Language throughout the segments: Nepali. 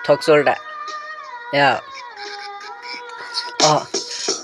Talk solda. Yeah.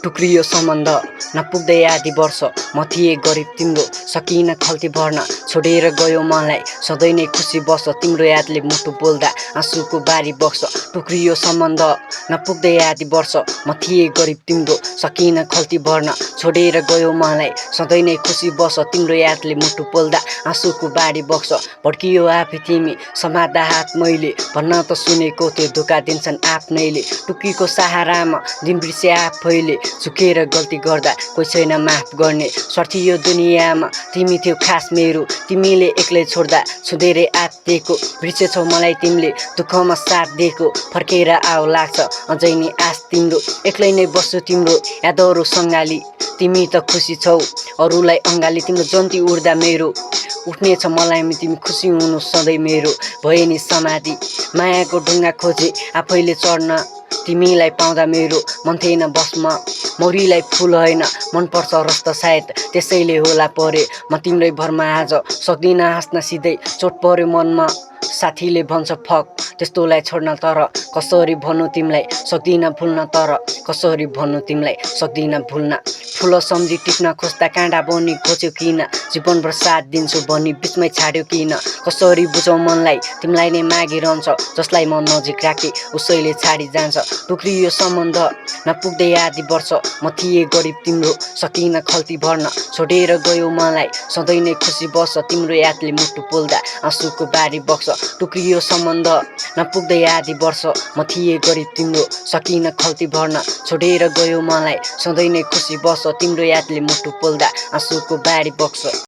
टुक्रियो सम्बन्ध नपुग्दै आधी वर्ष म थिएँ गरिब तिम्रो सकिन खल्ती भर्न छोडेर गयो मलाई सधैँ नै खुसी बस तिम्रो यादले मुटु बोल्दा आँसुको बारी बग्छ टुक्रियो सम्बन्ध नपुग्दै आधी वर्ष म थिएँ गरिब तिम्रो सकिन खल्ती भर्न छोडेर गयो मलाई सधैँ नै खुसी बस तिम्रो यादले मुटु बोल्दा आँसुको बारी बग्छ भड्कियो आफै तिमी समात्दा हात मैले भन्न त सुनेको त्यो धोका दिन्छन् आफ्नैले टुक्कीको सहारामा दिन बिर्से आफैले झुकेर गल्ती गर्दा कोही छैन माफ गर्ने स्वार्थी यो दुनियाँमा तिमी थियो खास मेरो तिमीले एक्लै छोड्दा छुँदै आत्तिएको बिर्सेछौ मलाई तिमीले दुःखमा साथ दिएको फर्केर आऊ लाग्छ अझै नि आश तिम्रो एक्लै नै बस्छु तिम्रो यादहरू सँगाली तिमी त खुसी छौ अरूलाई अँगाली तिम्रो जन्ती उड्दा मेरो उठ्नेछ मलाई तिमी खुसी हुनु सधैँ मेरो भए नि समाधि मायाको ढुङ्गा खोजे आफैले चढ्न तिमीलाई पाउँदा मेरो मन थिएन बसमा मौरीलाई फुल होइन मनपर्छ रस्त सायद त्यसैले होला परे म तिम्रै भरमा आज सक्दिनँ हाँस्न सिधै चोट पर्यो मनमा साथीले भन्छ फक त्यस्तोलाई छोड्न तर कसरी भन्नु तिमीलाई सक्दिनँ भुल्न तर कसरी भन्नु तिमीलाई सक्दिनँ भुल्न फुल सम्झी टिप्न खोज्दा काँडा बनी खोज्यो किन जीवनभर साथ दिन्छु भनी बिचमै छाड्यो किन कसरी बुझाउ मनलाई तिमीलाई नै मागिरहन्छ जसलाई म नजिक राखेँ उसैले छाडी जान्छ टुक्रियो सम्बन्ध नपुग्दै आधी वर्ष म थिएँ गरिब तिम्रो सकिन खल्ती भर्न छोडेर गयो मलाई सधैँ नै खुसी बस तिम्रो यादले मुटु पोल्दा आँसुको बारी बग्छ टुक्रियो सम्बन्ध नपुग्दै आधी वर्ष म थिएँ गरिब तिम्रो सकिन खल्ती भर्न छोडेर गयो मलाई सधैँ नै खुसी बस तिम्रो यादले मुटु पोल्दा आँसुको बारी बग्छ।